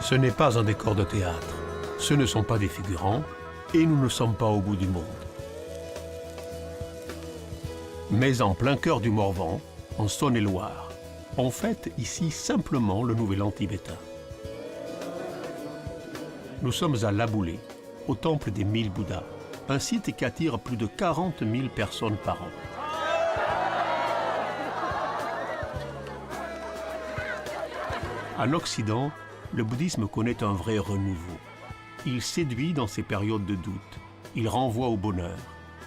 Ce n'est pas un décor de théâtre, ce ne sont pas des figurants, et nous ne sommes pas au bout du monde. Mais en plein cœur du Morvan, en Saône-et-Loire, on fête ici simplement le Nouvel An tibétain. Nous sommes à Laboulé, au temple des 1000 Bouddhas, un site qui attire plus de 40 000 personnes par an. En Occident, le bouddhisme connaît un vrai renouveau. Il séduit dans ses périodes de doute, il renvoie au bonheur.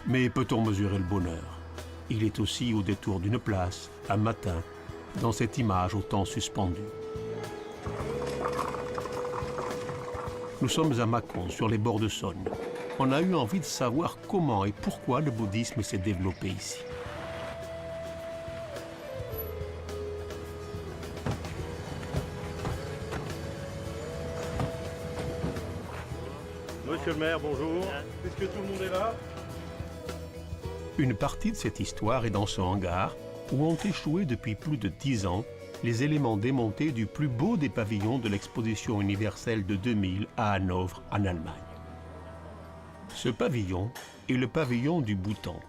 Mais peut-on mesurer le bonheur? Il est aussi au détour d'une place, un matin, dans cette image au temps suspendu. Nous sommes à Mâcon, sur les bords de Saône. On a eu envie de savoir comment et pourquoi le bouddhisme s'est développé ici. Monsieur le maire, bonjour. Est-ce que tout le monde est là? Une partie de cette histoire est dans ce hangar où ont échoué depuis plus de 10 ans les éléments démontés du plus beau des pavillons de l'exposition universelle de 2000 à Hanovre, en Allemagne. Ce pavillon est le pavillon du Bhoutan,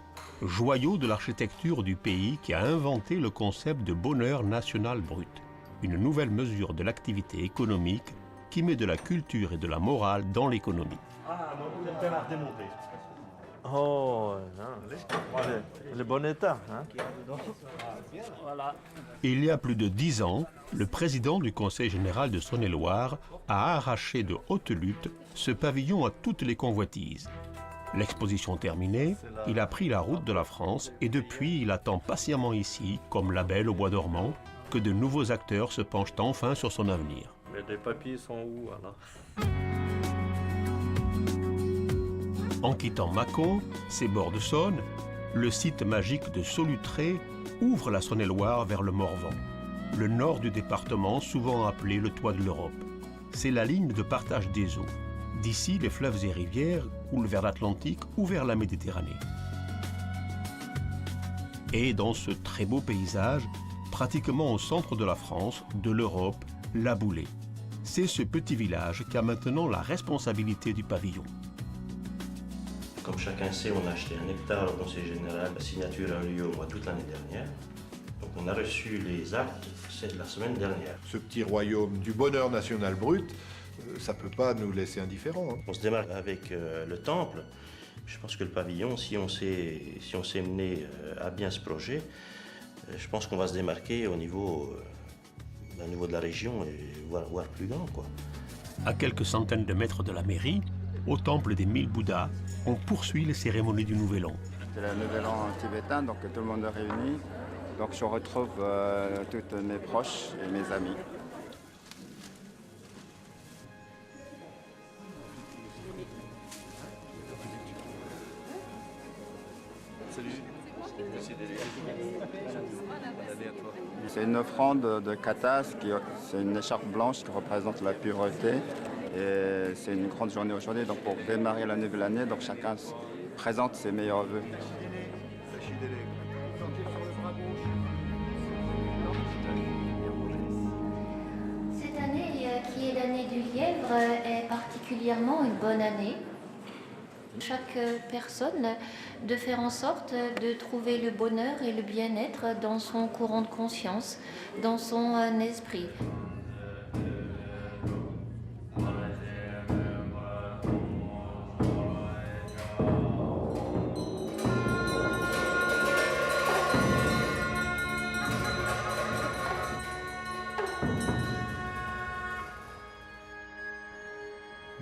joyau de l'architecture du pays qui a inventé le concept de bonheur national brut, une nouvelle mesure de l'activité économique qui met de la culture et de la morale dans l'économie. Ah, donc vous êtes bien à redémonter. Oh, le bon état. Hein? Voilà. Il y a plus de 10 ans, le président du Conseil général de Saône-et-Loire a arraché de haute lutte ce pavillon à toutes les convoitises. L'exposition terminée, il a pris la route de la France et depuis, il attend patiemment ici, comme la Belle au bois dormant, que de nouveaux acteurs se penchent enfin sur son avenir. Mais les papiers sont où alors? En quittant Mâcon, ses bords de Saône, le site magique de Solutré ouvre la Saône-et-Loire vers le Morvan, le nord du département souvent appelé le toit de l'Europe. C'est la ligne de partage des eaux. D'ici, les fleuves et rivières coulent vers l'Atlantique ou vers la Méditerranée. Et dans ce très beau paysage, pratiquement au centre de la France, de l'Europe, Laboulé. C'est ce petit village qui a maintenant la responsabilité du pavillon. Comme chacun sait, on a acheté 1 hectare au Conseil général. La signature a eu lieu au mois d'août l'année dernière. Donc on a reçu les actes, c'est de la semaine dernière. Ce petit royaume du bonheur national brut, ça ne peut pas nous laisser indifférents. Hein. On se démarque avec le temple. Je pense que le pavillon, si on s'est mené à bien ce projet, je pense qu'on va se démarquer au niveau de la région et voire plus grand, quoi. À quelques centaines de mètres de la mairie, au temple des 1000 Bouddhas, on poursuit les cérémonies du Nouvel An. C'est le Nouvel An tibétain, donc tout le monde est réuni. Donc je retrouve tous mes proches et mes amis. C'est une offrande de katas, c'est une écharpe blanche qui représente la pureté. Et c'est une grande journée aujourd'hui, donc pour démarrer la nouvelle année, donc chacun présente ses meilleurs vœux. Cette année, qui est l'année du lièvre, est particulièrement une bonne année. Chaque personne de faire en sorte de trouver le bonheur et le bien-être dans son courant de conscience, dans son esprit.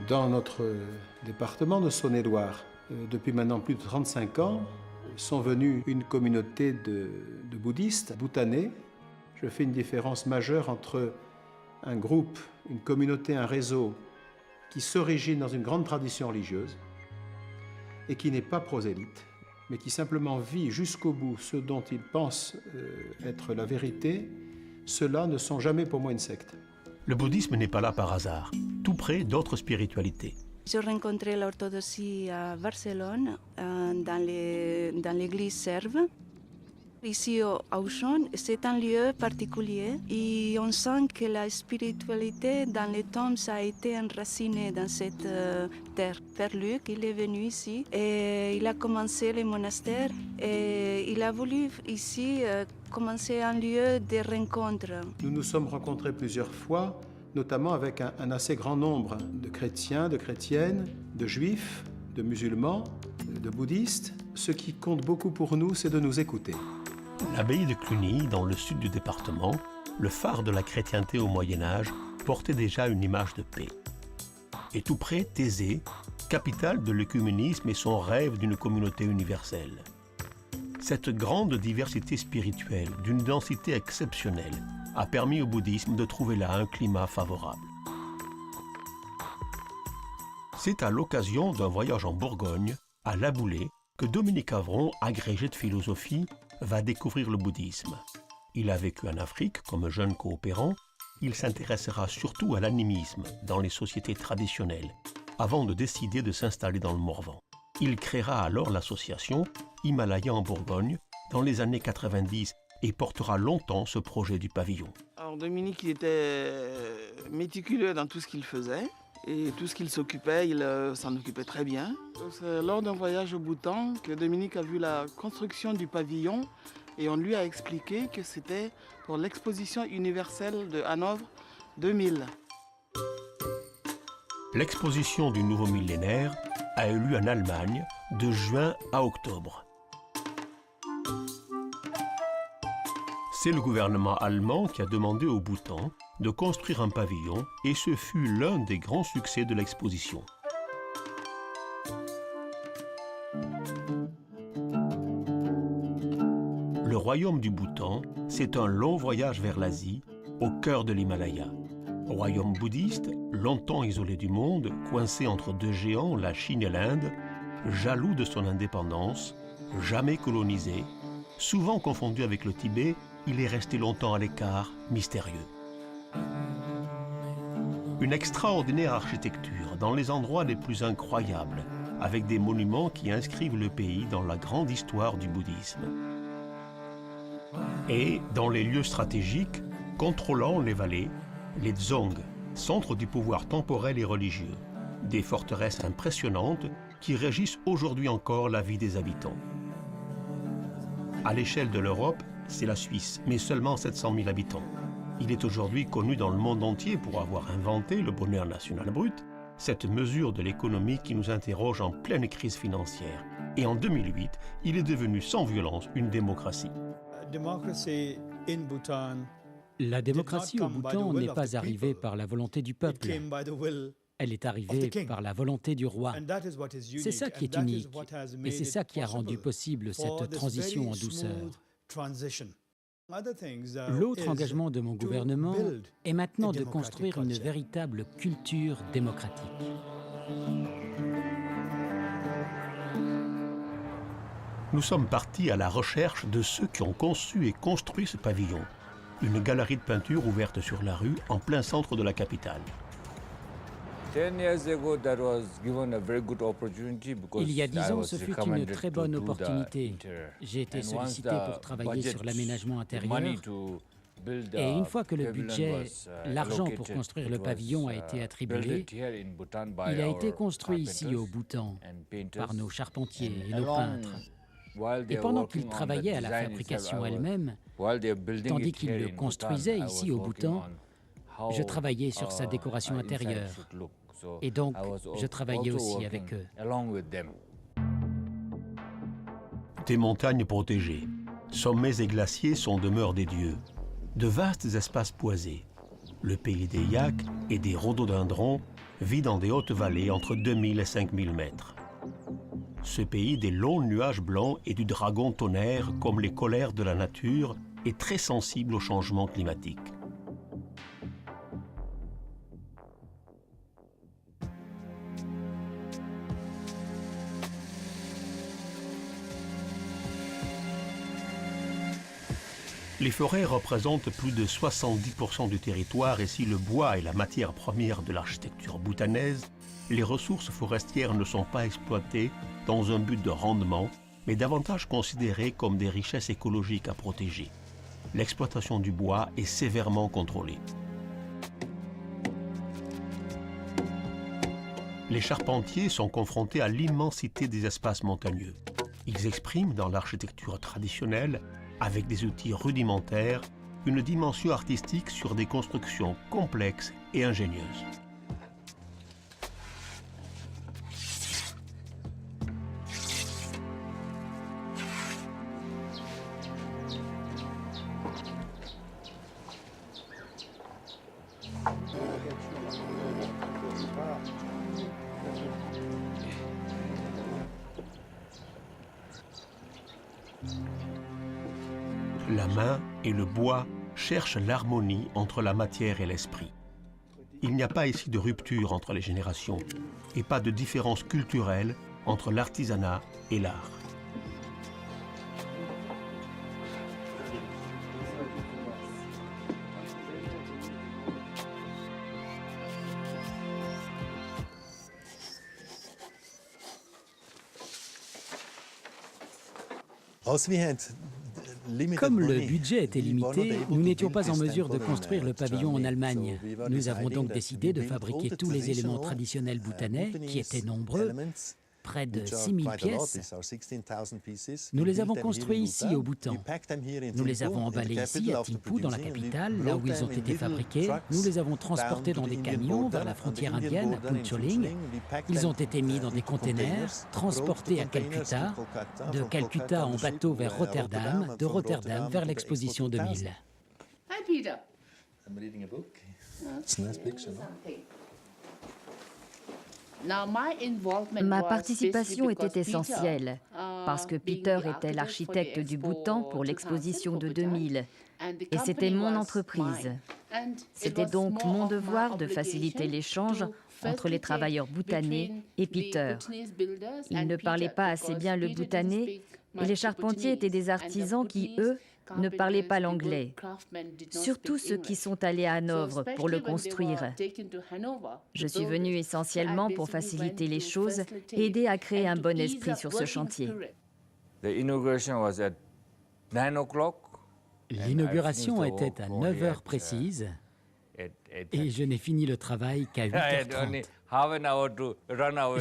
Dans notre département de Saône-et-Loire, depuis maintenant plus de 35 ans, sont venus une communauté de bouddhistes bhoutanais. Je fais une différence majeure entre un groupe, une communauté, un réseau qui s'origine dans une grande tradition religieuse et qui n'est pas prosélyte, mais qui simplement vit jusqu'au bout ce dont il pense être la vérité. Ceux-là ne sont jamais pour moi une secte. Le bouddhisme n'est pas là par hasard, tout près d'autres spiritualités. J'ai rencontré l'orthodoxie à Barcelone, dans l'église serbe. Ici à Auchan, c'est un lieu particulier et on sent que la spiritualité dans les temps ça a été enracinée dans cette terre. Père Luc, il est venu ici et il a commencé le monastère et il a voulu ici commencer un lieu de rencontre. Nous nous sommes rencontrés plusieurs fois, notamment avec un assez grand nombre de chrétiens, de chrétiennes, de juifs, de musulmans, de bouddhistes. Ce qui compte beaucoup pour nous, c'est de nous écouter. L'abbaye de Cluny, dans le sud du département, le phare de la chrétienté au Moyen-Âge, portait déjà une image de paix. Et tout près, Thésée, capitale de l'œcuménisme et son rêve d'une communauté universelle. Cette grande diversité spirituelle, d'une densité exceptionnelle, a permis au bouddhisme de trouver là un climat favorable. C'est à l'occasion d'un voyage en Bourgogne, à La Boulée, que Dominique Avron, agrégé de philosophie, va découvrir le bouddhisme. Il a vécu en Afrique comme jeune coopérant. Il s'intéressera surtout à l'animisme dans les sociétés traditionnelles, avant de décider de s'installer dans le Morvan. Il créera alors l'association Himalaya en Bourgogne dans les années 90 et portera longtemps ce projet du pavillon. Alors Dominique, il était méticuleux dans tout ce qu'il faisait. Et tout ce qu'il s'occupait, il s'en occupait très bien. C'est lors d'un voyage au Bhoutan que Dominique a vu la construction du pavillon et on lui a expliqué que c'était pour l'exposition universelle de Hanovre 2000. L'exposition du nouveau millénaire a eu lieu en Allemagne de juin à octobre. C'est le gouvernement allemand qui a demandé au Bhoutan de construire un pavillon et ce fut l'un des grands succès de l'exposition. Le royaume du Bhoutan, c'est un long voyage vers l'Asie, au cœur de l'Himalaya. Royaume bouddhiste, longtemps isolé du monde, coincé entre deux géants, la Chine et l'Inde, jaloux de son indépendance, jamais colonisé, souvent confondu avec le Tibet, il est resté longtemps à l'écart, mystérieux. Une extraordinaire architecture dans les endroits les plus incroyables, avec des monuments qui inscrivent le pays dans la grande histoire du bouddhisme. Et dans les lieux stratégiques, contrôlant les vallées, les dzongs, centres du pouvoir temporel et religieux, des forteresses impressionnantes qui régissent aujourd'hui encore la vie des habitants. À l'échelle de l'Europe, c'est la Suisse, mais seulement 700 000 habitants. Il est aujourd'hui connu dans le monde entier pour avoir inventé le bonheur national brut, cette mesure de l'économie qui nous interroge en pleine crise financière. Et en 2008, il est devenu sans violence une démocratie. La démocratie au Bhoutan n'est pas arrivée par la volonté du peuple. Elle est arrivée par la volonté du roi. C'est ça qui est unique et c'est ça qui a rendu possible cette transition en douceur. L'autre engagement de mon gouvernement est maintenant de construire une véritable culture démocratique. Nous sommes partis à la recherche de ceux qui ont conçu et construit ce pavillon, une galerie de peinture ouverte sur la rue en plein centre de la capitale. Il y a 10 ans, ce fut une très bonne opportunité. J'ai été sollicité pour travailler sur l'aménagement intérieur. Et une fois que le budget, l'argent pour construire le pavillon a été attribué, il a été construit ici au Bhoutan par nos charpentiers et nos peintres. Et pendant qu'ils travaillaient à la fabrication elle-même, tandis qu'ils le construisaient ici au Bhoutan, je travaillais sur sa décoration intérieure. Et donc, je travaillais aussi avec eux. Des montagnes protégées, sommets et glaciers sont demeures des dieux. De vastes espaces boisés. Le pays des yaks et des rhododendrons vit dans des hautes vallées entre 2000 et 5000 mètres. Ce pays des longs nuages blancs et du dragon tonnerre comme les colères de la nature est très sensible au changement climatique. Les forêts représentent plus de 70% du territoire et si le bois est la matière première de l'architecture bhoutanaise, les ressources forestières ne sont pas exploitées dans un but de rendement, mais davantage considérés comme des richesses écologiques à protéger. L'exploitation du bois est sévèrement contrôlée. Les charpentiers sont confrontés à l'immensité des espaces montagneux. Ils expriment dans l'architecture traditionnelle, avec des outils rudimentaires, une dimension artistique sur des constructions complexes et ingénieuses. La main et le bois cherchent l'harmonie entre la matière et l'esprit. Il n'y a pas ici de rupture entre les générations et pas de différence culturelle entre l'artisanat et l'art. Comme le budget était limité, nous n'étions pas en mesure de construire le pavillon en Allemagne. Nous avons donc décidé de fabriquer tous les éléments traditionnels bhoutanais, qui étaient nombreux, près de 6000 pièces. Nous les avons construits ici au Bhoutan. Nous les avons emballés ici à Thimphu, dans la capitale, là où ils ont été fabriqués. Nous les avons transportés dans des camions vers la frontière indienne à Phuncholing. Ils ont été mis dans des containers, transportés à Calcutta, de Calcutta en bateau vers Rotterdam, de Rotterdam vers l'exposition 2000. Hi Peter. I'm reading a book. It's a nice picture, no? Ma participation était essentielle parce que Peter était l'architecte du Bhoutan pour l'exposition de 2000 et c'était mon entreprise. C'était donc mon devoir de faciliter l'échange entre les travailleurs bhoutanais et Peter. Ils ne parlaient pas assez bien le bhoutanais et les charpentiers étaient des artisans qui, eux, ne parlaient pas l'anglais, surtout ceux qui sont allés à Hanovre pour le construire. Je suis venue essentiellement pour faciliter les choses et aider à créer un bon esprit sur ce chantier. L'inauguration était à 9 heures précises et je n'ai fini le travail qu'à 8h30.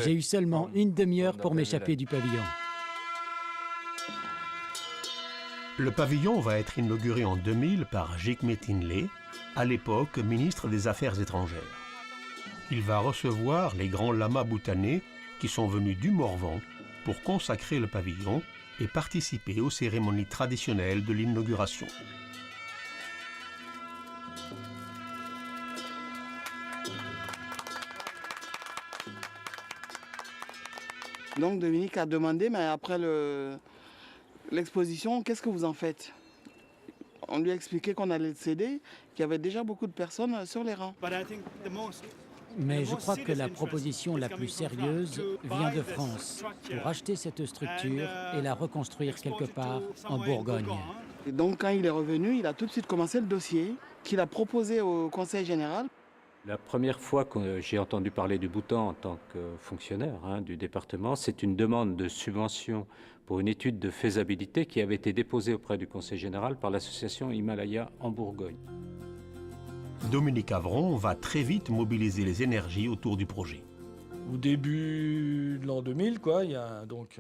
J'ai eu seulement une demi-heure pour m'échapper du pavillon. Le pavillon va être inauguré en 2000 par Jigme Tinley, à l'époque ministre des Affaires étrangères. Il va recevoir les grands lamas bhoutanais qui sont venus du Morvan pour consacrer le pavillon et participer aux cérémonies traditionnelles de l'inauguration. Donc Dominique a demandé, mais après l'exposition, qu'est-ce que vous en faites? On lui a expliqué qu'on allait le céder, qu'il y avait déjà beaucoup de personnes sur les rangs. Mais je crois que la proposition la plus sérieuse vient de France, pour acheter cette structure et la reconstruire quelque part en Bourgogne. Et donc quand il est revenu, il a tout de suite commencé le dossier qu'il a proposé au Conseil général. La première fois que j'ai entendu parler du Bhoutan en tant que fonctionnaire du département, c'est une demande de subvention pour une étude de faisabilité qui avait été déposée auprès du Conseil général par l'association Himalaya en Bourgogne. Dominique Avron va très vite mobiliser les énergies autour du projet. Au début de l'an 2000, il y a donc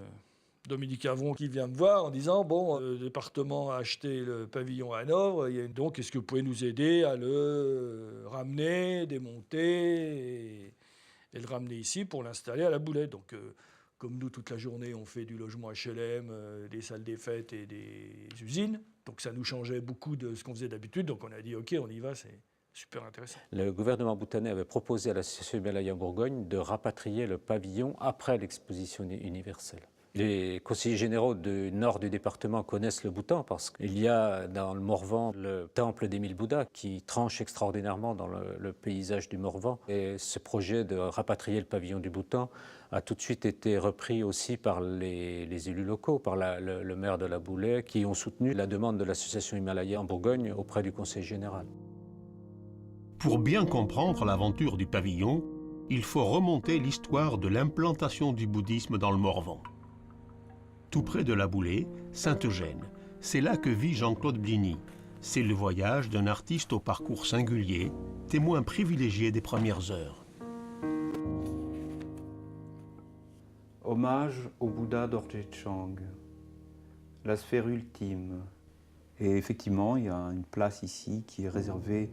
Dominique Avron qui vient me voir en disant « Bon, le département a acheté le pavillon à Hanovre, donc est-ce que vous pouvez nous aider à le ramener, démonter et le ramener ici pour l'installer à la Boulette ?» Donc, comme nous, toute la journée, on fait du logement HLM, des salles des fêtes et des usines. Donc ça nous changeait beaucoup de ce qu'on faisait d'habitude. Donc on a dit « Ok, on y va, c'est super intéressant. » Le gouvernement bhoutanais avait proposé à l'association Himalaya en Bourgogne de rapatrier le pavillon après l'exposition universelle. Les conseillers généraux du nord du département connaissent le Bhoutan parce qu'il y a dans le Morvan le temple des 1000 Bouddhas qui tranche extraordinairement dans le paysage du Morvan. Et ce projet de rapatrier le pavillon du Bhoutan a tout de suite été repris aussi par les élus locaux, par le maire de la Boulette, qui ont soutenu la demande de l'association Himalaya en Bourgogne auprès du Conseil général. Pour bien comprendre l'aventure du pavillon, il faut remonter l'histoire de l'implantation du bouddhisme dans le Morvan. Tout près de La Boulée, Sainte-Eugène. C'est là que vit Jean-Claude Bligny. C'est le voyage d'un artiste au parcours singulier, témoin privilégié des premières heures. Hommage au Bouddha Dorje Chang, la sphère ultime. Et effectivement, il y a une place ici qui est réservée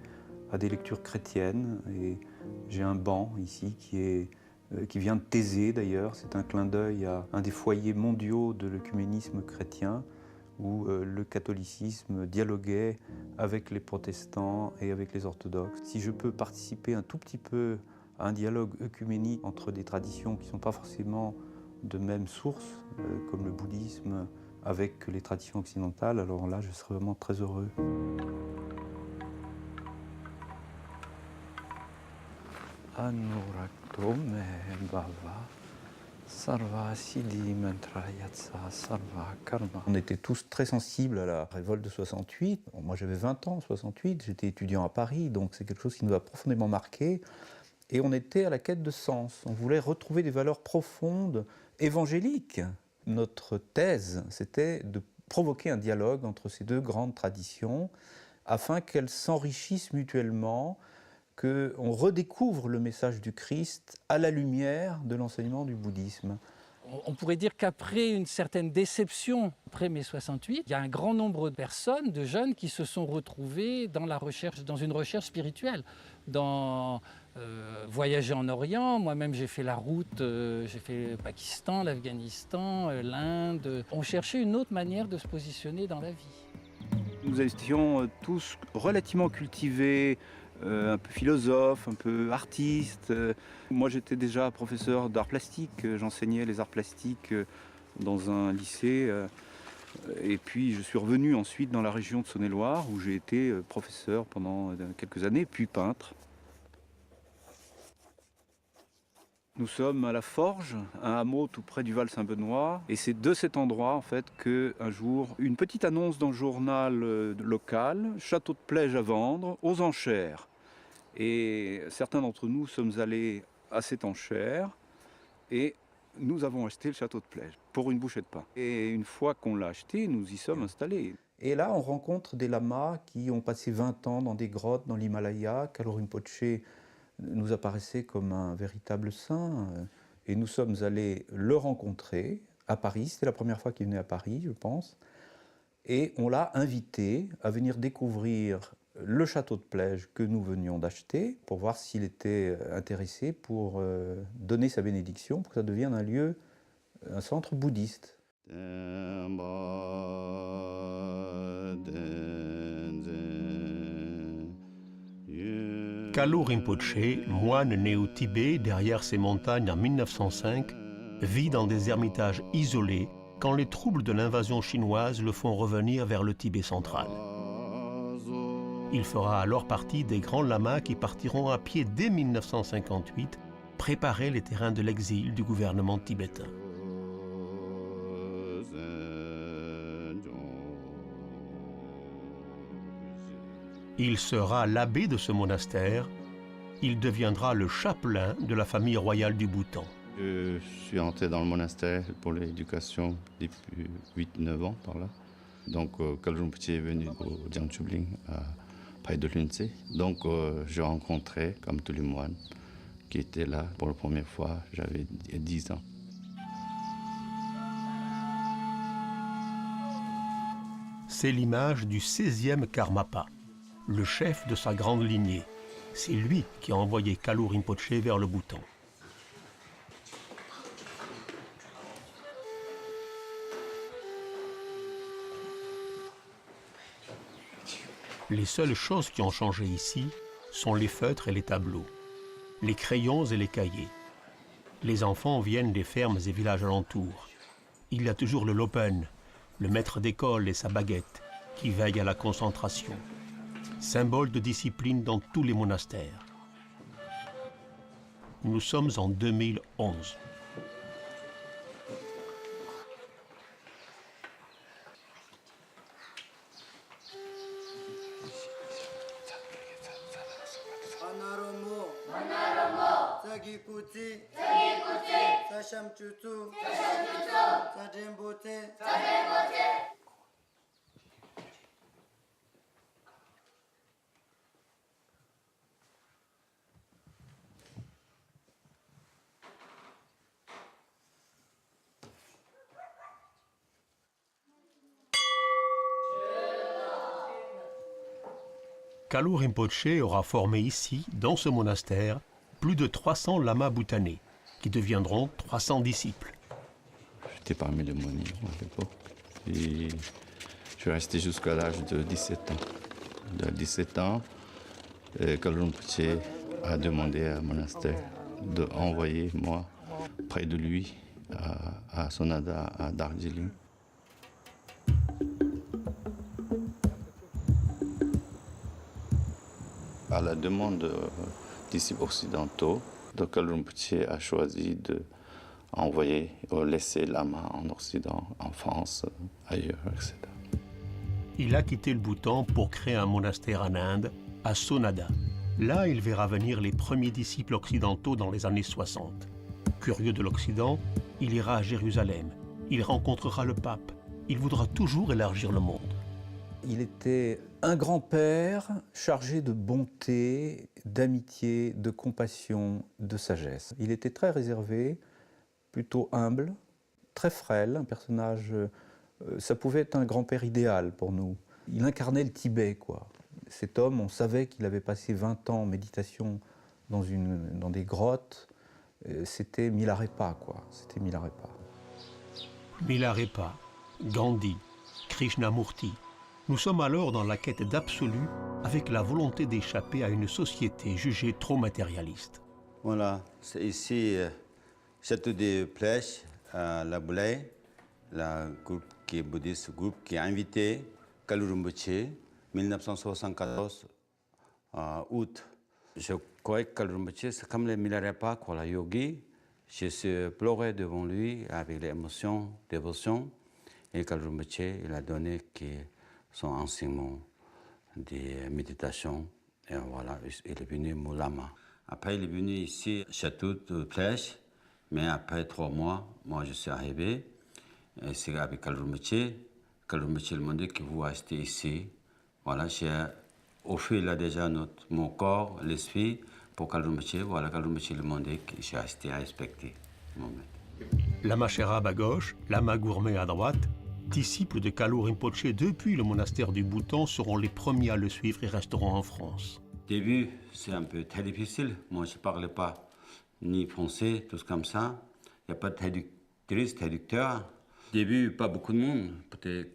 à des lectures chrétiennes. Et j'ai un banc ici qui vient de Thésée d'ailleurs. C'est un clin d'œil à un des foyers mondiaux de l'œcuménisme chrétien, où le catholicisme dialoguait avec les protestants et avec les orthodoxes. Si je peux participer un tout petit peu à un dialogue œcuménique entre des traditions qui ne sont pas forcément de même source, comme le bouddhisme, avec les traditions occidentales, alors là, je serais vraiment très heureux. Anurakto me bhava sarva siddhi mantra yatsa sarva karma. On était tous très sensibles à la révolte de 68. Bon, moi, j'avais 20 ans en 68, j'étais étudiant à Paris, donc c'est quelque chose qui nous a profondément marqué. Et on était à la quête de sens. On voulait retrouver des valeurs profondes, évangéliques. Notre thèse, c'était de provoquer un dialogue entre ces deux grandes traditions afin qu'elles s'enrichissent mutuellement, qu'on redécouvre le message du Christ à la lumière de l'enseignement du bouddhisme. On pourrait dire qu'après une certaine déception, après mai 68, il y a un grand nombre de personnes, de jeunes, qui se sont retrouvés dans la recherche, dans une recherche spirituelle, dans voyager en Orient. Moi-même, j'ai fait la route, j'ai fait le Pakistan, l'Afghanistan, l'Inde. On cherchait une autre manière de se positionner dans la vie. Nous étions tous relativement cultivés, un peu philosophe, un peu artiste. Moi, j'étais déjà professeur d'art plastique. J'enseignais les arts plastiques dans un lycée. Et puis, je suis revenu ensuite dans la région de Saône-et-Loire, où j'ai été professeur pendant quelques années, puis peintre. Nous sommes à La Forge, un hameau tout près du Val-Saint-Benoît. Et c'est de cet endroit, en fait, qu'un jour, une petite annonce dans le journal local, château de Plège à vendre, aux enchères. Et certains d'entre nous sommes allés à cette enchère et nous avons acheté le château de Plège pour une bouchée de pain. Et une fois qu'on l'a acheté, nous y sommes installés. Et là, on rencontre des lamas qui ont passé 20 ans dans des grottes dans l'Himalaya. Kalo Rinpoché nous apparaissait comme un véritable saint. Et nous sommes allés le rencontrer à Paris. C'était la première fois qu'il venait à Paris, je pense. Et on l'a invité à venir découvrir le château de Plège que nous venions d'acheter pour voir s'il était intéressé pour donner sa bénédiction pour que ça devienne un lieu, un centre bouddhiste. Kalo Rinpoché, moine né au Tibet derrière ces montagnes en 1905, vit dans des ermitages isolés quand les troubles de l'invasion chinoise le font revenir vers le Tibet central. Il fera alors partie des grands lamas qui partiront à pied dès 1958, préparer les terrains de l'exil du gouvernement tibétain. Il sera l'abbé de ce monastère. Il deviendra le chapelain de la famille royale du Bhoutan. Je suis entré dans le monastère pour l'éducation depuis 8-9 ans par là. Donc Kalo Rinpoché est venu au Jiangsu-Bling près de l'UNC. Donc j'ai rencontré, comme tous les moines, qui étaient là pour la première fois, j'avais 10 ans. C'est l'image du 16e Karmapa, le chef de sa grande lignée. C'est lui qui a envoyé Kalo Rinpoché vers le Bhoutan. Les seules choses qui ont changé ici sont les feutres et les tableaux, les crayons et les cahiers. Les enfants viennent des fermes et villages alentours. Il y a toujours le lopen, le maître d'école et sa baguette, qui veille à la concentration. Symbole de discipline dans tous les monastères. Nous sommes en 2011. Kalu Rinpoché aura formé ici, dans ce monastère, plus de 300 lamas bhoutanais, qui deviendront 300 disciples. J'étais parmi les moniteurs à l'époque. Et je suis resté jusqu'à l'âge de 17 ans. De 17 ans, Kalu Rinpoché a demandé à monastère d'envoyer moi près de lui à Sonada, à Darjeeling. À la demande des disciples occidentaux, Kalu Rinpoché a choisi d'envoyer ou laisser lama en Occident, en France, ailleurs, etc. Il a quitté le Bhoutan pour créer un monastère en Inde, à Sonada. Là, il verra venir les premiers disciples occidentaux dans les années 60. Curieux de l'Occident, il ira à Jérusalem. Il rencontrera le pape. Il voudra toujours élargir le monde. Il était un grand-père chargé de bonté, d'amitié, de compassion, de sagesse. Il était très réservé, plutôt humble, très frêle, un personnage... ça pouvait être un grand-père idéal pour nous. Il incarnait le Tibet, quoi. Cet homme, on savait qu'il avait passé 20 ans en méditation dans des grottes. C'était Milarepa, quoi. C'était Milarepa. Milarepa, Gandhi, Krishnamurti. Nous sommes alors dans la quête d'absolu avec la volonté d'échapper à une société jugée trop matérialiste. Voilà, c'est ici, château de Plèche, à La Boulaye, le groupe qui est bouddhiste, groupe qui a invité Kalu Rinpoché, 1974, août. Je croyais que Kalu Rinpoché, c'est comme le Milarepa, quoi, la yogi. Je suis pleuré devant lui avec l'émotion, dévotion. Et Kalu Rinpoché, il a donné son enseignement de méditation. Et voilà, il est venu Moulama. Après, il est venu ici, château de Plèche. Mais après 3 mois, moi, je suis arrivé. Et c'est avec Kalu Rinpoché. Kalu Rinpoché m'a dit que vous restez ici. Voilà, j'ai offert là déjà mon corps, l'esprit, pour Kalu Rinpoché. Voilà, Kalu Rinpoché m'a dit que j'ai resté à respecter. Lama Sherab à gauche, Lama Gourmet à droite, disciples de Kalu Rinpoché depuis le monastère du Bhoutan seront les premiers à le suivre et resteront en France. Au début, c'est un peu très difficile. Moi, je ne parlais pas ni français, tout comme ça. Il n'y a pas de traducteur. Au début, pas beaucoup de monde, peut-être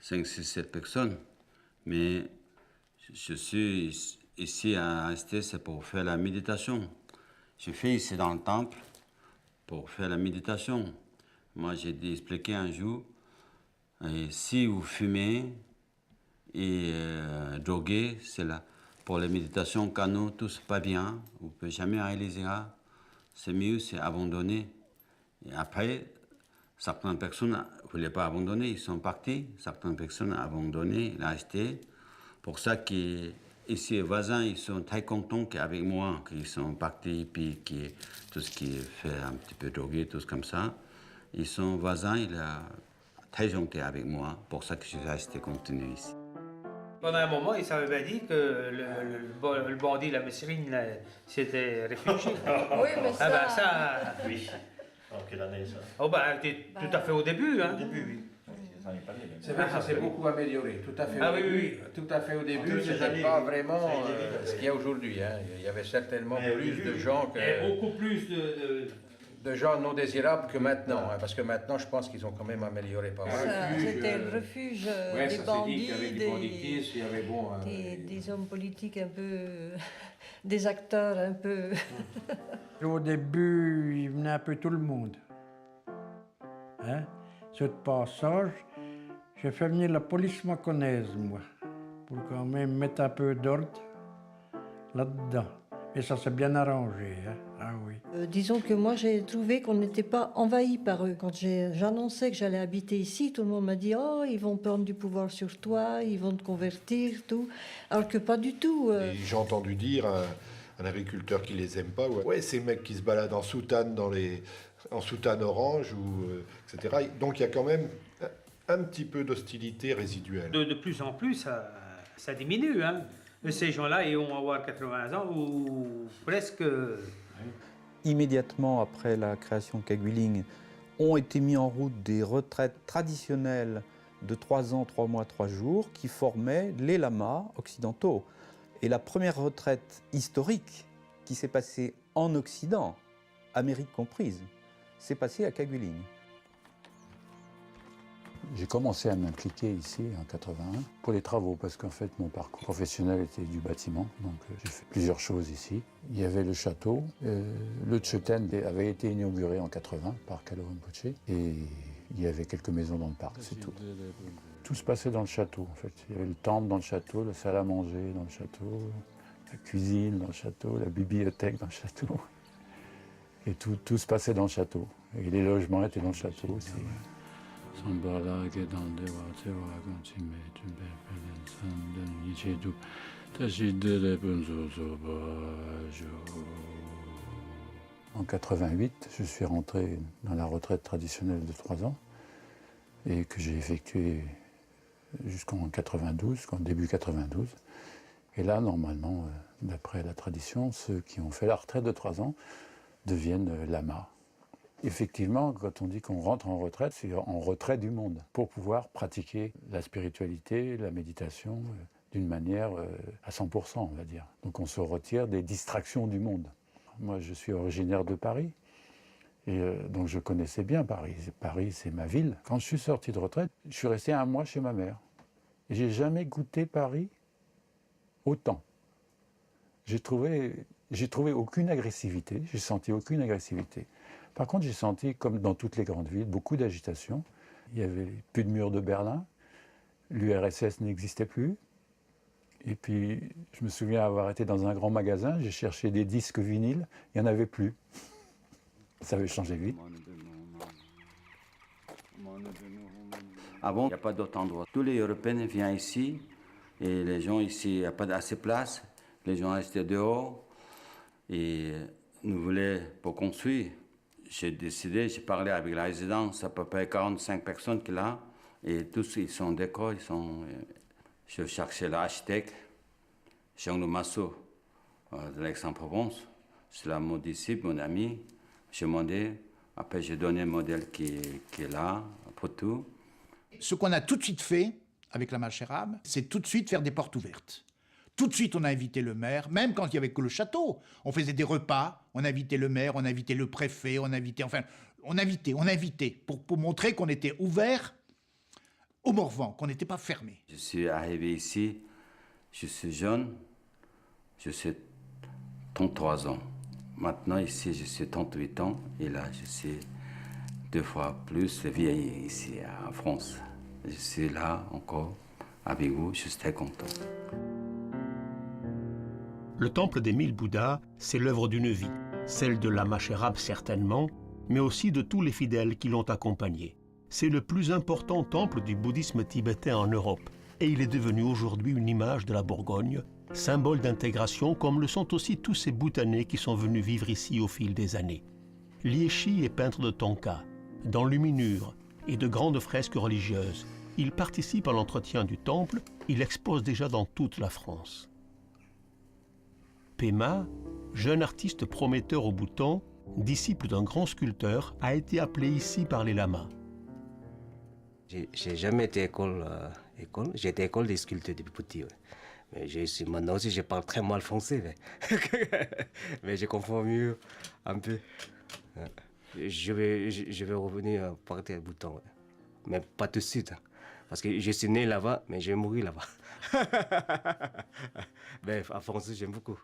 5, 6, 7 personnes. Mais je suis ici à rester, c'est pour faire la méditation. Je fais ici dans le temple pour faire la méditation. Moi, j'ai expliqué un jour, si vous fumez et droguez, c'est là. Pour la méditation, quand nous, tous pas bien, vous ne pouvez jamais réaliser. C'est mieux, c'est abandonner. Et après, certaines personnes ne voulaient pas abandonner, ils sont partis. Certaines personnes ont abandonné, ils sont restés. Pour ça qu'ici, les voisins, ils sont très contents qu'avec moi, qu'ils sont partis, puis tout ce qui est fait un petit peu drogué, tout comme ça. Ils sont voisins, ils sont très gentils avec moi. Pour ça que je suis resté continuer ici. Pendant un moment, il s'avait dit que le bandit, la Messrine, s'était réfugié. Oui, mais ça... Ah ben ça... Oui. En quelle année, ça? Oh ben, tout à fait au début, hein. Au début, oui. C'est vrai que ça s'est beaucoup amélioré. Tout à fait au début. Oui. Tout à fait au début, ce n'était pas vraiment ce qu'il y a aujourd'hui. Hein. Il y avait certainement plus de gens que... beaucoup plus de gens non désirables que maintenant, hein, parce que maintenant, je pense qu'ils ont quand même amélioré pas mal. C'était le refuge des bandits, des hommes politiques un peu, des acteurs un peu... Au début, il venait un peu tout le monde. Hein? Ce passage, j'ai fait venir la police maconnaise, moi, pour quand même mettre un peu d'ordre là-dedans. Et ça s'est bien arrangé, hein? Ah oui. Disons que moi, j'ai trouvé qu'on n'était pas envahi par eux. Quand j'annonçais que j'allais habiter ici, tout le monde m'a dit « Oh, ils vont prendre du pouvoir sur toi, ils vont te convertir, tout. » Alors que pas du tout. J'ai entendu dire un agriculteur qui les aime pas. Ouais, ces mecs qui se baladent en soutane en soutane orange, etc. Donc il y a quand même un petit peu d'hostilité résiduelle. De plus en plus, ça diminue. Hein. Ces gens-là, ils vont avoir 80 ans ou presque. Immédiatement après la création de Kerguelen, ont été mis en route des retraites traditionnelles de 3 ans, 3 mois, 3 jours qui formaient les lamas occidentaux. Et la première retraite historique qui s'est passée en Occident, Amérique comprise, s'est passée à Kerguelen. J'ai commencé à m'impliquer ici en 81 pour les travaux parce qu'en fait mon parcours professionnel était du bâtiment, donc j'ai fait plusieurs choses ici. Il y avait le château, le Tscheten avait été inauguré en 80 par Kalu Rinpoche et il y avait quelques maisons dans le parc, c'est tout. Tout se passait dans le château en fait. Il y avait le temple dans le château, la salle à manger dans le château, la cuisine dans le château, la bibliothèque dans le château. Et tout se passait dans le château. Et les logements étaient dans le château aussi. En 88, je suis rentré dans la retraite traditionnelle de 3 ans et que j'ai effectuée jusqu'en 92, jusqu'en début 92. Et là, normalement, d'après la tradition, ceux qui ont fait la retraite de 3 ans deviennent lamas. Effectivement, quand on dit qu'on rentre en retraite, c'est en retrait du monde pour pouvoir pratiquer la spiritualité, la méditation d'une manière à 100%, on va dire. Donc on se retire des distractions du monde. Moi, je suis originaire de Paris et donc je connaissais bien Paris. Paris, c'est ma ville. Quand je suis sorti de retraite, je suis resté 1 mois chez ma mère. Et j'ai jamais goûté Paris autant. J'ai trouvé aucune agressivité, j'ai senti aucune agressivité. Par contre, j'ai senti, comme dans toutes les grandes villes, beaucoup d'agitation. Il n'y avait plus de mur de Berlin, l'URSS n'existait plus. Et puis, je me souviens avoir été dans un grand magasin, j'ai cherché des disques vinyles, il n'y en avait plus. Ça avait changé vite. Avant, il n'y a pas d'autre endroit. Tous les Européens viennent ici, et les gens ici, il n'y a pas assez de place. Les gens restaient dehors, et nous voulions pour construire. J'ai décidé, j'ai parlé avec la résidence, à peu près 45 personnes qui là, et tous ils sont d'accord, je cherchais l'architecte, Jean-Loup Massot, de l'Aix-en-Provence. C'est là mon disciple, mon ami. J'ai demandé, après j'ai donné un modèle qui est là, pour tout. Ce qu'on a tout de suite fait avec la marche arabe, c'est tout de suite faire des portes ouvertes. Tout de suite, on a invité le maire, même quand il n'y avait que le château. On faisait des repas, on invitait le maire, on invitait le préfet, on invitait pour montrer qu'on était ouvert au Morvan, qu'on n'était pas fermé. Je suis arrivé ici, je suis jeune, je suis 33 ans. Maintenant, ici, je suis 38 ans, et là, je suis 2 fois plus vieille ici en France. Je suis là encore avec vous, je suis très content. Le temple des 1000 Bouddhas, c'est l'œuvre d'une vie, celle de Lama Sherab certainement, mais aussi de tous les fidèles qui l'ont accompagné. C'est le plus important temple du bouddhisme tibétain en Europe, et il est devenu aujourd'hui une image de la Bourgogne, symbole d'intégration comme le sont aussi tous ces Bhoutanais qui sont venus vivre ici au fil des années. Liechi est peintre de Thangka, d'enluminure et de grandes fresques religieuses. Il participe à l'entretien du temple, il expose déjà dans toute la France. Pema, jeune artiste prometteur au Bhoutan, disciple d'un grand sculpteur, a été appelé ici par les lamas. J'ai jamais été école. J'ai été école des sculpteurs depuis petit. Ouais. Mais maintenant aussi, je parle très mal français. Mais je comprends mieux un peu. Je vais revenir partir au Bhoutan. Ouais. Mais pas tout de suite. Hein. Parce que je suis né là-bas, mais je vais mourir là-bas. Mais en français, j'aime beaucoup.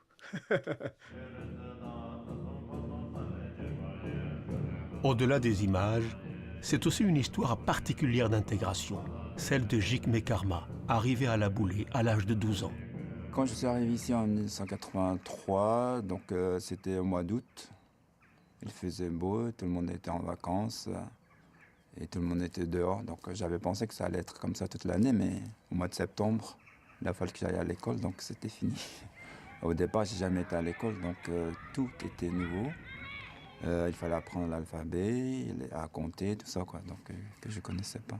Au-delà des images, c'est aussi une histoire particulière d'intégration, celle de Jigme Karma, arrivé à la Boulé à l'âge de 12 ans. Quand je suis arrivé ici en 1983, donc c'était au mois d'août. Il faisait beau, tout le monde était en vacances et tout le monde était dehors. Donc j'avais pensé que ça allait être comme ça toute l'année, mais au mois de septembre, il a fallu que j'aille à l'école, donc c'était fini. Au départ, j'ai jamais été à l'école, donc tout était nouveau. Il fallait apprendre l'alphabet, à compter, tout ça, quoi, donc que je connaissais pas.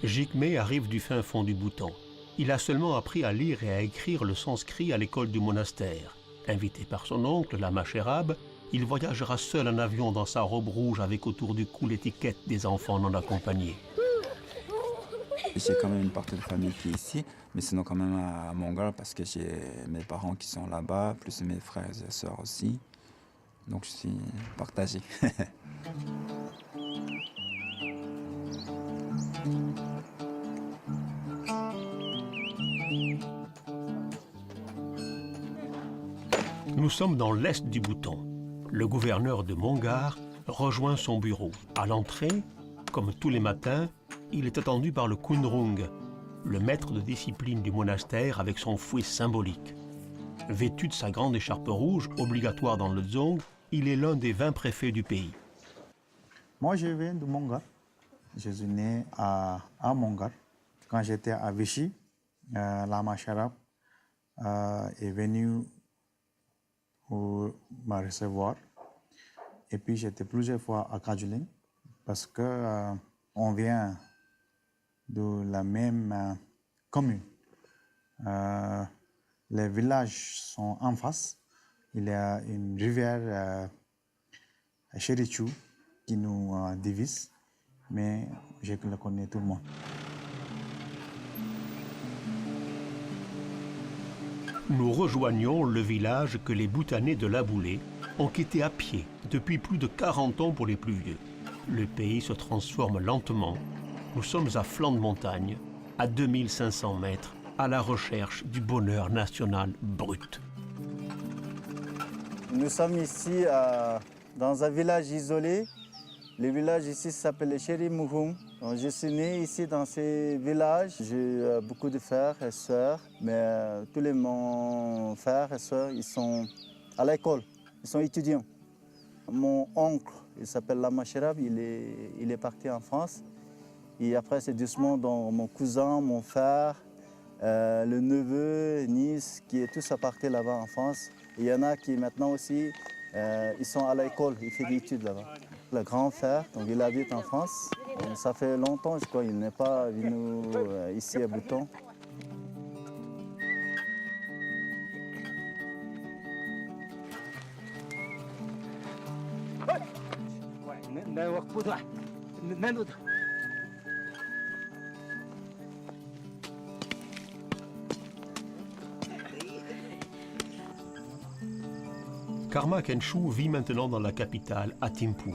Jigmé arrive du fin fond du Bhoutan. Il a seulement appris à lire et à écrire le sanskrit à l'école du monastère. Invité par son oncle, Lama Sherab, il voyagera seul en avion dans sa robe rouge avec autour du cou l'étiquette des enfants non accompagnés. J'ai quand même une partie de famille qui est ici, mais sinon quand même à Mongar parce que j'ai mes parents qui sont là-bas, plus mes frères et sœurs aussi. Donc je suis partagé. Nous sommes dans l'est du Bhoutan. Le gouverneur de Mongar rejoint son bureau. À l'entrée, comme tous les matins, il est attendu par le Kundrung, le maître de discipline du monastère avec son fouet symbolique. Vêtu de sa grande écharpe rouge, obligatoire dans le dzong, il est l'un des 20 préfets du pays. Moi, je viens de Mongar. Je suis né à Mongar. Quand j'étais à Vichy, Lama Sherab est venu pour me recevoir. Et puis j'étais plusieurs fois à Kajulin parce que on vient de la même commune. Les villages sont en face. Il y a une rivière Cherichou qui nous divise, mais je le connais tout le monde. Nous rejoignons le village que les Bhoutanais de Laboulé ont quitté à pied depuis plus de 40 ans pour les plus vieux. Le pays se transforme lentement. Nous sommes à flanc de montagne, à 2500 mètres, à la recherche du bonheur national brut. Nous sommes ici dans un village isolé. Le village ici s'appelle Chéri Mouhoum. Je suis né ici dans ce village. J'ai beaucoup de frères et sœurs, mais tous mes frères et sœurs, ils sont à l'école, ils sont étudiants. Mon oncle, il s'appelle Lama Sherab, il est parti en France. Et après, c'est doucement dans mon cousin, mon frère, le neveu, nièce, qui est tous partis là-bas en France. Il y en a qui maintenant aussi, ils sont à l'école, ils font des études là-bas. Le grand frère, donc il habite en France. Ça fait longtemps, je crois, il n'est pas venu ici à Bhoutan. Karma Kenshu vit maintenant dans la capitale, à Thimphu.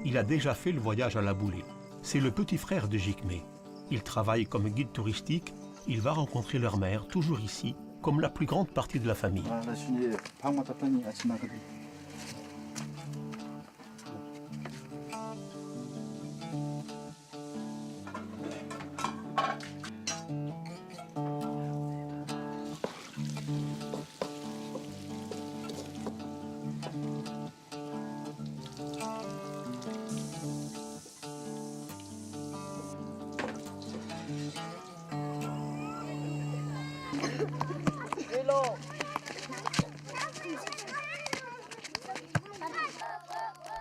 Il a déjà fait le voyage à Laboulé. C'est le petit frère de Jigmé. Il travaille comme guide touristique. Il va rencontrer leur mère, toujours ici, comme la plus grande partie de la famille.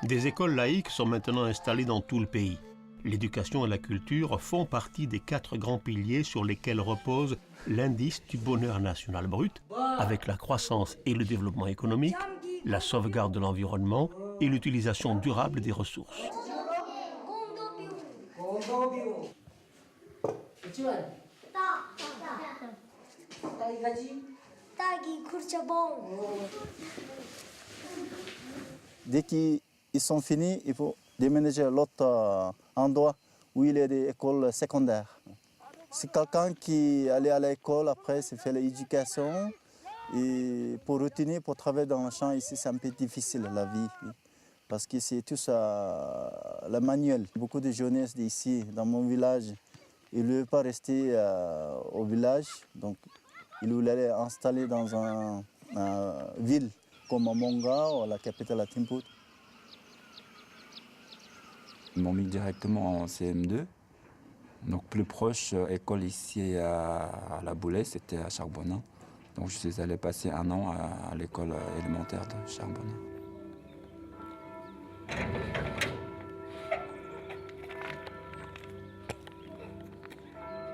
Des écoles laïques sont maintenant installées dans tout le pays. L'éducation et la culture font partie des 4 grands piliers sur lesquels repose l'indice du bonheur national brut, avec la croissance et le développement économique, la sauvegarde de l'environnement et l'utilisation durable des ressources. Dès qu'ils sont finis, il faut déménager à l'autre endroit où il y a des écoles secondaires. C'est quelqu'un qui allait à l'école, après, c'est fait l'éducation. Et pour retenir, pour travailler dans le champ, ici, c'est un peu difficile, la vie. Parce que c'est tout ça, la manuel. Beaucoup de jeunesse d'ici, dans mon village, ils ne veulent pas rester au village. Donc, ils voulaient installer dans une ville comme Mongar, la capitale à Thimphu. Ils m'ont mis directement en CM2. Donc plus proche école ici à Laboulé, c'était à Charbonnin. Donc je suis allé passer 1 an à l'école élémentaire de Charbonnet.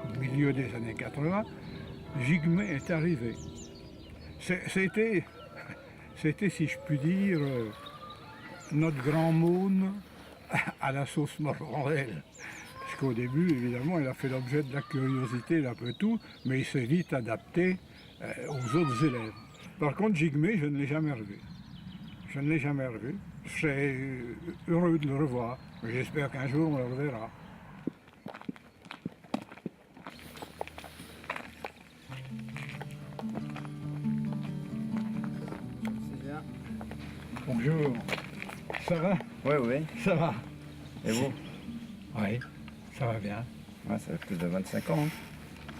Au milieu des années 80, Jigme est arrivé. C'était, si je puis dire, notre grand mône à la sauce morandelle. Parce qu'au début, évidemment, il a fait l'objet de la curiosité d'un peu tout, mais il s'est vite adapté aux autres élèves. Par contre, Jigme, je ne l'ai jamais revu. Je ne l'ai jamais revu. Je serais heureux de le revoir. J'espère qu'un jour, on le reverra. Bonjour. Ça va? Oui, oui. Ça va. Et vous? Oui, ça va bien. Ouais, ça fait plus de 25 ans.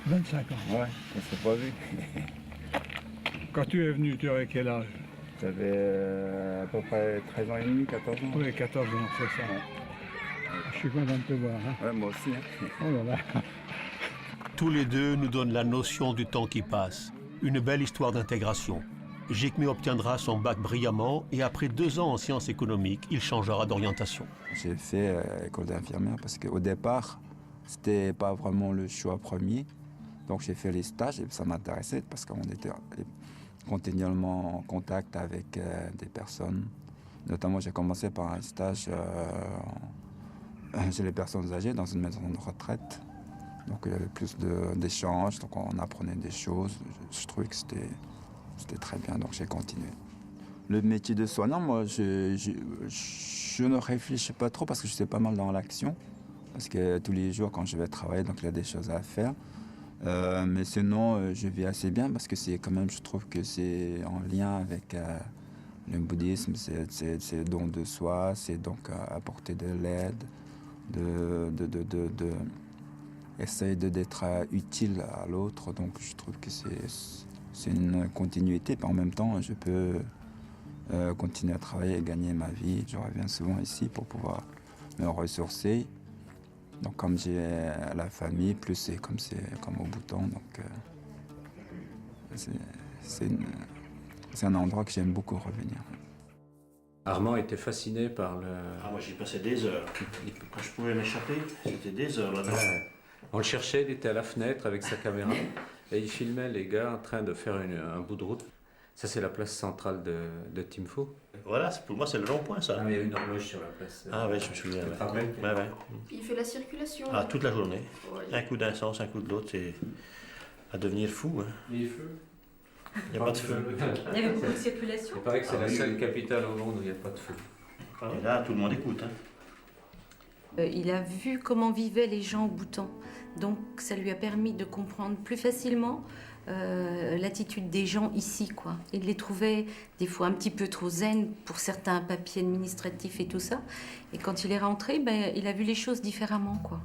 25 ans? Ouais, on s'est pas vu. Quand tu es venu, tu avais quel âge? J'avais à peu près 13 ans et demi, 14 ans. Oui, 14 ans, c'est ça. Ouais. Je suis content de te voir. Hein? Ouais, moi aussi. Hein. Oh là là. Tous les deux nous donnent la notion du temps qui passe. Une belle histoire d'intégration. Jigme obtiendra son bac brillamment et après 2 ans en sciences économiques, il changera d'orientation. J'ai fait école d'infirmière parce qu'au départ, c'était pas vraiment le choix premier. Donc j'ai fait les stages et ça m'intéressait parce qu'on était continuellement en contact avec des personnes. Notamment, j'ai commencé par un stage chez les personnes âgées dans une maison de retraite. Donc il y avait plus d'échanges, donc on apprenait des choses. Je trouvais que c'était très bien, donc j'ai continué. Le métier de soignant, moi, je ne réfléchis pas trop parce que je suis pas mal dans l'action. Parce que tous les jours, quand je vais travailler, donc il y a des choses à faire. Mais sinon, je vis assez bien parce que c'est quand même, je trouve que c'est en lien avec le bouddhisme, c'est don de soi, c'est donc apporter de l'aide, essayer d'être utile à l'autre. Donc je trouve que c'est une continuité, mais en même temps, je peux continuer à travailler et gagner ma vie. Je reviens souvent ici pour pouvoir me ressourcer. Donc comme j'ai la famille, plus c'est comme au Bhoutan, donc c'est un endroit que j'aime beaucoup revenir. Armand était fasciné par le... Ah, moi j'y passais des heures. Quand je pouvais m'échapper, c'était des heures là-dedans. On le cherchait, il était à la fenêtre avec sa caméra et il filmait les gars en train de faire un bout de route. Ça, c'est la place centrale de Thimphu. Voilà, pour moi, c'est le rond-point, ça. Ah, il y a une horloge sur la place. Ah oui, je me souviens. Ouais. Il fait la circulation. Ah, toute la journée. Ouais. Un coup d'un sens, un coup de l'autre, c'est à devenir fou. Hein. Les feux. Il n'y a pas de feu. Il y avait beaucoup de circulation. Il paraît que c'est la seule capitale au monde où il n'y a pas de feu. Et là, tout le monde écoute. Hein. Il a vu comment vivaient les gens au Bhoutan. Donc, ça lui a permis de comprendre plus facilement l'attitude des gens ici, quoi. Il les trouvait des fois un petit peu trop zen pour certains papiers administratifs et tout ça. Et quand il est rentré, il a vu les choses différemment, quoi.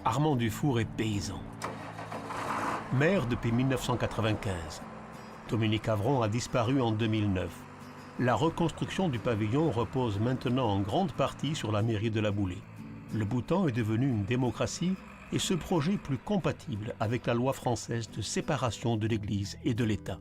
Armand Dufour est paysan. Maire depuis 1995. Dominique Avron a disparu en 2009. La reconstruction du pavillon repose maintenant en grande partie sur la mairie de La Boulée. Le Bhoutan est devenu une démocratie et ce projet plus compatible avec la loi française de séparation de l'Église et de l'État.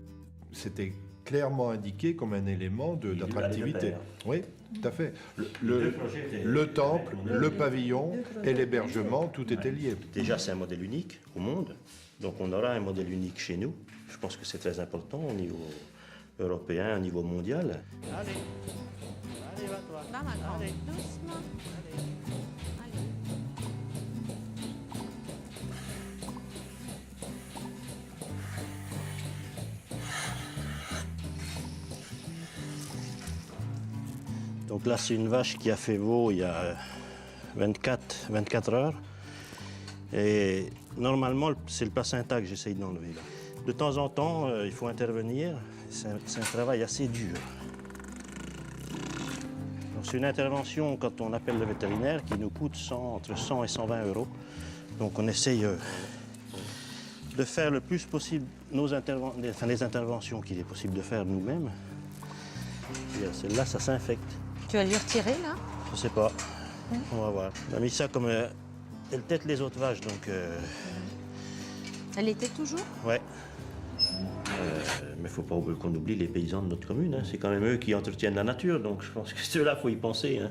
C'était clairement indiqué comme un élément d'attractivité. Oui, tout à fait. Le temple, le pavillon et l'hébergement, tout était lié. Déjà, c'est un modèle unique au monde. Donc on aura un modèle unique chez nous. Je pense que c'est très important au niveau européen, au niveau mondial. Allez, va-toi. Allez, doucement. Donc là, c'est une vache qui a fait veau il y a 24 heures. Et normalement, c'est le placenta que j'essaye d'enlever. De temps en temps, il faut intervenir. C'est un travail assez dur. C'est une intervention, quand on appelle le vétérinaire, qui nous coûte entre 100 et 120 euros. Donc on essaye de faire le plus possible les interventions qu'il est possible de faire nous-mêmes. Celle-là, ça s'infecte. Tu vas lui retirer, là? Je sais pas. On va voir. On a mis ça comme... elle tète les autres vaches, donc... Elle était toujours? Ouais. Mais il ne faut pas qu'on oublie les paysans de notre commune. C'est quand même eux qui entretiennent la nature, donc je pense que ceux-là, il faut y penser.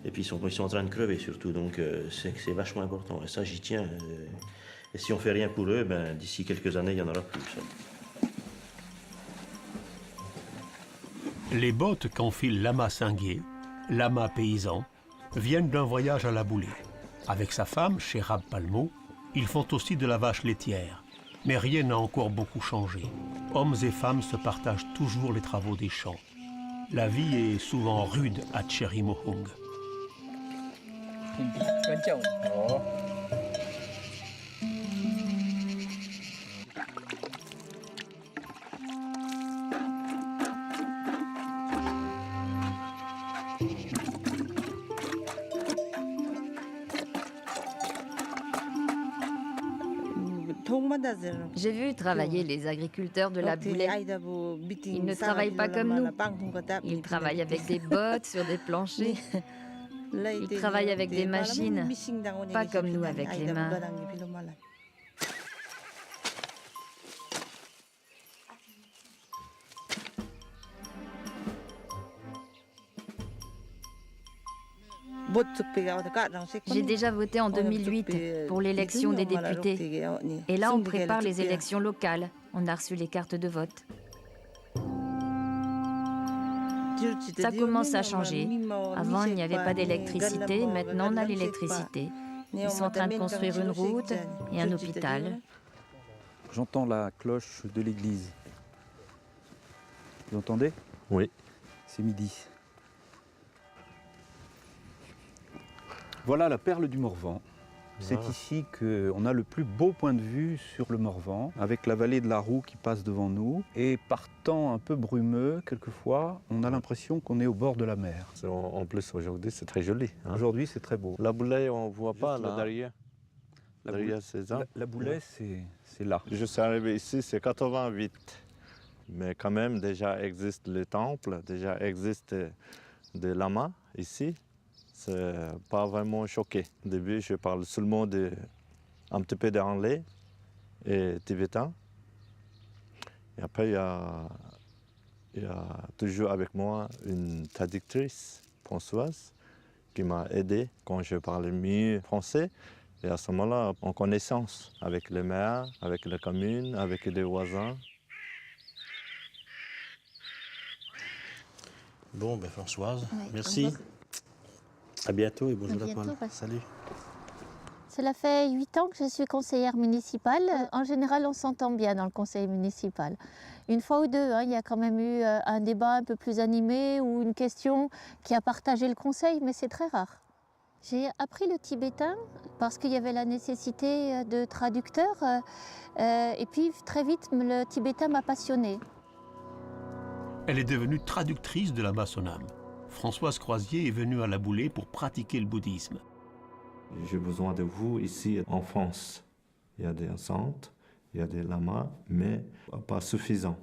Et puis ils sont en train de crever surtout, donc c'est vachement important. Et ça, j'y tiens. Et si on ne fait rien pour eux, d'ici quelques années, il y en aura plus. Les bottes qu'enfile Lama Singué, Lama paysan, viennent d'un voyage à la Boulée. Avec sa femme, Chérab Palmo, ils font aussi de la vache laitière. Mais rien n'a encore beaucoup changé. Hommes et femmes se partagent toujours les travaux des champs. La vie est souvent rude à Tcheri Mohung. J'ai vu travailler les agriculteurs de la Boulée. Ils ne travaillent pas comme nous. Ils travaillent avec des bottes sur des planchers. Ils travaillent avec des machines, pas comme nous avec les mains. J'ai déjà voté en 2008 pour l'élection des députés. Et là, on prépare les élections locales. On a reçu les cartes de vote. Ça commence à changer. Avant, il n'y avait pas d'électricité. Maintenant, on a l'électricité. Ils sont en train de construire une route et un hôpital. J'entends la cloche de l'église. Vous entendez? Oui. C'est midi. Voilà la perle du Morvan. C'est ici qu'on a le plus beau point de vue sur le Morvan, avec la vallée de la Roue qui passe devant nous. Et par temps un peu brumeux, quelquefois, on a l'impression qu'on est au bord de la mer. En plus, aujourd'hui, c'est très joli. Aujourd'hui, c'est très beau. La Boulée, on ne voit pas là. Derrière. La Boulée, c'est là. Je suis arrivé ici, c'est 88. Mais quand même, déjà existe le temple, déjà existe des lamas ici. C'est pas vraiment choqué. Au début, je parle seulement un petit peu d'anglais et tibétain. Et après, il y a toujours avec moi une traductrice, Françoise, qui m'a aidé quand je parlais mieux français. Et à ce moment-là, en connaissance avec les maires, avec la commune, avec les voisins. Bon, Françoise, merci. À bientôt et bonjour à toi. Salut. Cela fait 8 ans que je suis conseillère municipale. En général, on s'entend bien dans le conseil municipal. Une fois ou deux, il y a quand même eu un débat un peu plus animé ou une question qui a partagé le conseil, mais c'est très rare. J'ai appris le tibétain parce qu'il y avait la nécessité de traducteurs. Et puis, très vite, le tibétain m'a passionnée. Elle est devenue traductrice de Lama Sonam. Françoise Croisier est venue à la Boulée pour pratiquer le bouddhisme. J'ai besoin de vous ici en France. Il y a des centres, il y a des lamas, mais pas suffisant.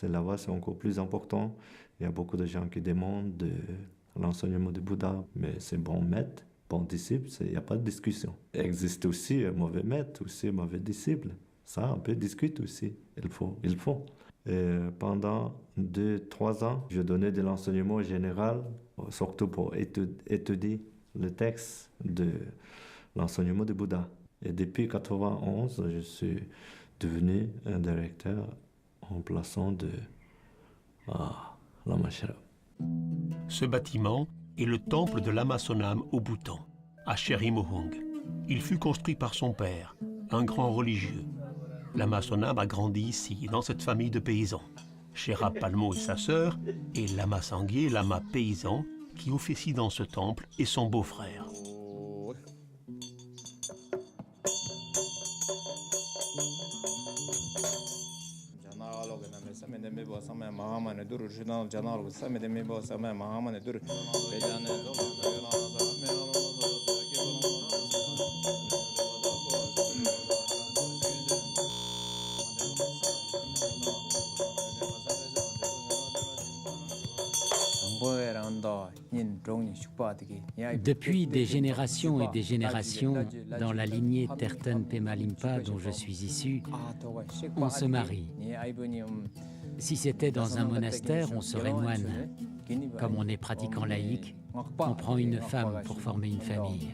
Là-bas, c'est encore plus important. Il y a beaucoup de gens qui demandent l'enseignement du Bouddha, mais c'est bon maître, bon disciple, il n'y a pas de discussion. Il existe aussi un mauvais maître, aussi un mauvais disciple. Ça, on peut discuter aussi. Il faut. Et pendant 2-3 ans, je donnais de l'enseignement général, surtout pour étudier le texte de l'enseignement du Bouddha. Et depuis 1991, je suis devenu un directeur remplaçant de Lama Sherab. Ce bâtiment est le temple de Lama Sonam au Bhoutan, à Tcheri Mohung. Il fut construit par son père, un grand religieux. Lama Sonam a grandi ici, dans cette famille de paysans. Chérab Palmo et sa sœur, et Lama Sangué, lama paysan, qui officie dans ce temple, et son beau-frère. Depuis des générations et des générations, dans la lignée Terten Pema Limpa dont je suis issu, on se marie. Si c'était dans un monastère, on serait moine. Comme on est pratiquant laïque, on prend une femme pour former une famille.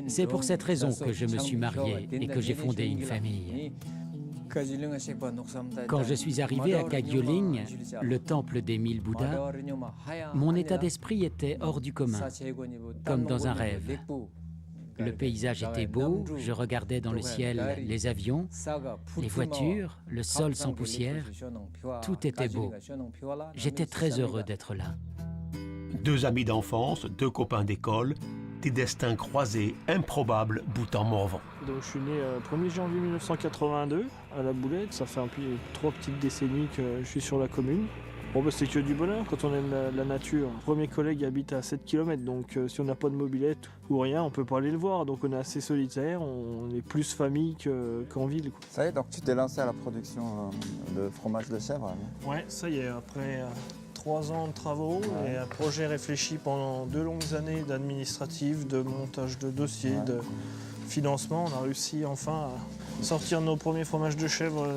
C'est pour cette raison que je me suis marié et que j'ai fondé une famille. Quand je suis arrivé à Kagyoling, le temple des 1000 Bouddhas, mon état d'esprit était hors du commun, comme dans un rêve. Le paysage était beau, je regardais dans le ciel les avions, les voitures, le sol sans poussière, tout était beau. J'étais très heureux d'être là. 2 amis d'enfance, 2 copains d'école, des destins croisés, improbables, bout en morvant. Donc, je suis né le 1er janvier 1982 à La Boulette. Ça fait 3 petites décennies que je suis sur la commune. Bon, c'est que du bonheur quand on aime la nature. Mon premier collègue habite à 7 km, donc si on n'a pas de mobilette ou rien, on peut pas aller le voir. Donc on est assez solitaire, on est plus famille qu'en ville. Ça y est, donc tu t'es lancé à la production de fromage de chèvre? Ouais, ça y est, après 3 ans de travaux et un projet réfléchi pendant 2 longues années d'administratif, de montage de dossiers, de financement, on a réussi enfin à sortir nos premiers fromages de chèvre.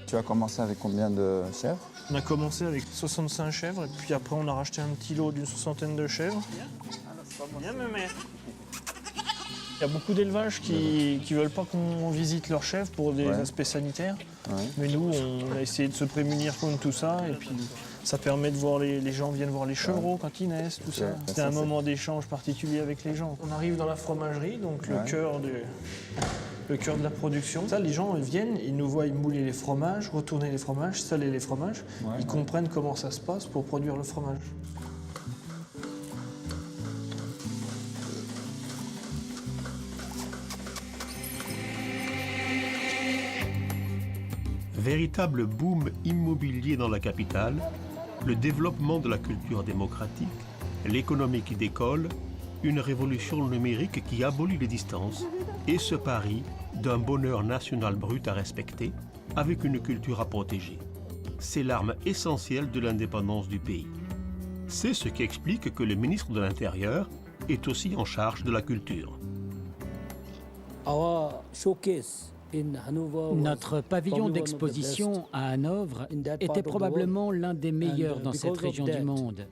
Tu as commencé avec combien de chèvres? On a commencé avec 65 chèvres et puis après on a racheté un petit lot d'une 60aine de chèvres. Viens ma mère. Il y a beaucoup d'élevages qui veulent pas qu'on visite leurs chèvres pour des aspects sanitaires. Mais nous, on a essayé de se prémunir contre tout ça et puis ça permet de voir les gens viennent voir les chevreaux quand ils naissent, tout ça. C'était un moment d'échange particulier avec les gens. On arrive dans la fromagerie, donc le cœur de la production. Ça, les gens ils viennent, ils nous voient mouler les fromages, retourner les fromages, saler les fromages. Ils comprennent comment ça se passe pour produire le fromage. Véritable boom immobilier dans la capitale, le développement de la culture démocratique, l'économie qui décolle, une révolution numérique qui abolit les distances et ce pari d'un bonheur national brut à respecter avec une culture à protéger. C'est l'arme essentielle de l'indépendance du pays. C'est ce qui explique que le ministre de l'Intérieur est aussi en charge de la culture. Notre pavillon d'exposition à Hanovre était probablement l'un des meilleurs dans cette région du monde.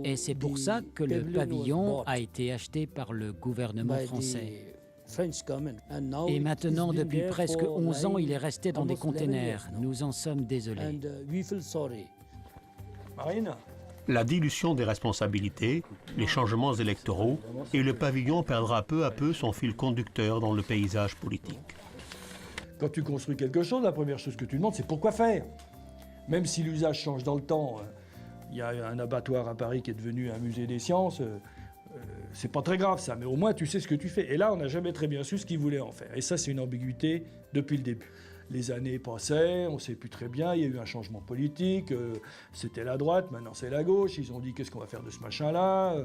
Et c'est pour ça que le pavillon a été acheté par le gouvernement français. Et maintenant, depuis presque 11 ans, il est resté dans des containers. Nous en sommes désolés. Marine ? La dilution des responsabilités, les changements électoraux et le pavillon perdra peu à peu son fil conducteur dans le paysage politique. Quand tu construis quelque chose, la première chose que tu demandes, c'est pourquoi faire. Même si l'usage change dans le temps, il y a un abattoir à Paris qui est devenu un musée des sciences, c'est pas très grave ça, mais au moins tu sais ce que tu fais. Et là, on n'a jamais très bien su ce qu'ils voulaient en faire. Et ça, c'est une ambiguïté depuis le début. Les années passaient, on ne sait plus très bien, il y a eu un changement politique, c'était la droite, maintenant c'est la gauche, ils ont dit qu'est-ce qu'on va faire de ce machin-là,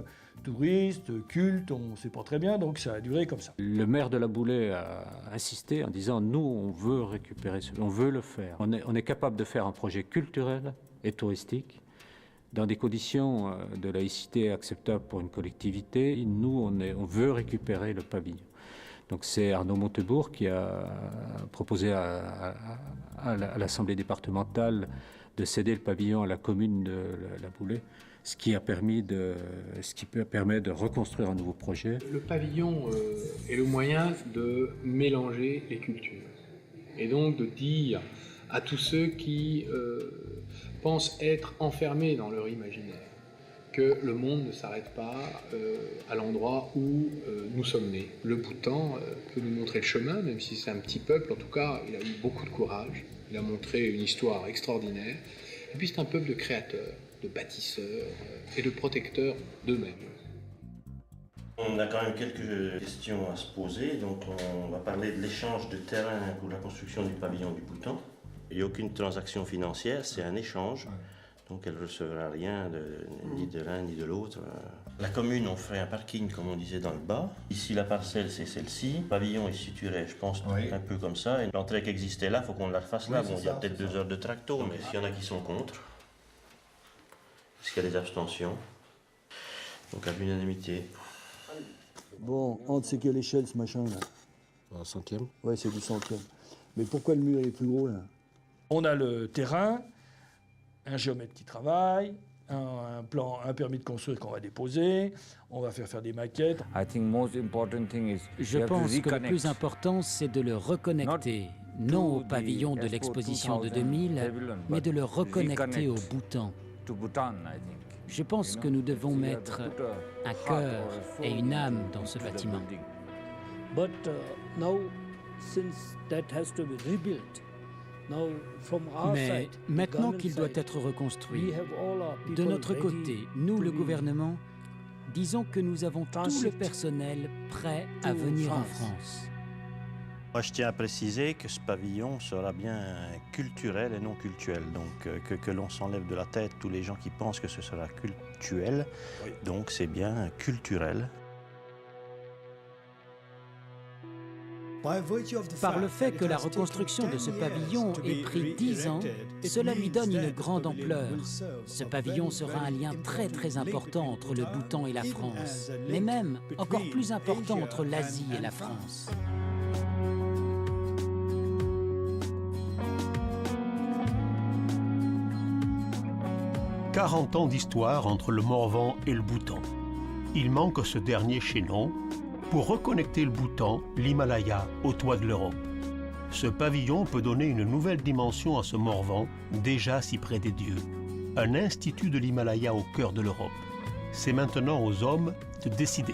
touristes, culte, on ne sait pas très bien, donc ça a duré comme ça. Le maire de La Boulette a insisté en disant « nous, on veut récupérer, on veut le faire. On est capable de faire un projet culturel et touristique dans des conditions de laïcité acceptables pour une collectivité. Nous, on veut récupérer le pavillon. » Donc c'est Arnaud Montebourg qui a proposé à l'Assemblée départementale de céder le pavillon à la commune de La Boulette, ce qui permet de reconstruire un nouveau projet. Le pavillon est le moyen de mélanger les cultures et donc de dire à tous ceux qui pensent être enfermés dans leur imaginaire que le monde ne s'arrête pas à l'endroit où nous sommes nés. Le Bhoutan peut nous montrer le chemin, même si c'est un petit peuple, en tout cas, il a eu beaucoup de courage, il a montré une histoire extraordinaire, et puis c'est un peuple de créateurs, de bâtisseurs et de protecteurs d'eux-mêmes. On a quand même quelques questions à se poser, donc on va parler de l'échange de terrain pour la construction du pavillon du Bhoutan. Il n'y a aucune transaction financière, c'est un échange. Donc elle ne recevra rien ni de l'un ni de l'autre. La commune, on ferait un parking, comme on disait, dans le bas. Ici, la parcelle, c'est celle-ci. Le pavillon, il se situerait, je pense, un peu comme ça. Et l'entrée qui existait là, il faut qu'on la refasse là. Bon, il y a peut-être 2 heures de tracto, mais s'il y en a qui sont contre, est-ce qu'il y a des abstentions? Donc à l'unanimité. Bon, Hans, c'est quelle échelle, ce machin-là? Un 100e. Ouais, c'est du 100e. Mais pourquoi le mur est plus gros, là? On a le terrain, un géomètre qui travaille, un permis de construire qu'on va déposer, on va faire des maquettes. Je pense que le plus important, c'est de le reconnecter, non au pavillon de l'exposition de 2000, mais de le reconnecter au Bhoutan. Je pense que nous devons mettre un cœur et une âme dans ce bâtiment. Mais maintenant qu'il doit être reconstruit, de notre côté, nous, le gouvernement, disons que nous avons tout le personnel prêt à venir en France. Moi, je tiens à préciser que ce pavillon sera bien culturel et non cultuel. Donc, que l'on s'enlève de la tête tous les gens qui pensent que ce sera cultuel. Oui. Donc, c'est bien culturel. Par le fait que la reconstruction de ce pavillon ait pris 10 ans, cela lui donne une grande ampleur. Ce pavillon sera un lien très très important entre le Bhoutan et la France, mais même encore plus important entre l'Asie et la France. « 40 ans d'histoire entre le Morvan et le Bhoutan. Il manque ce dernier chaînon pour reconnecter le Bhoutan, l'Himalaya, au toit de l'Europe. Ce pavillon peut donner une nouvelle dimension à ce Morvan, déjà si près des dieux. Un institut de l'Himalaya au cœur de l'Europe. C'est maintenant aux hommes de décider.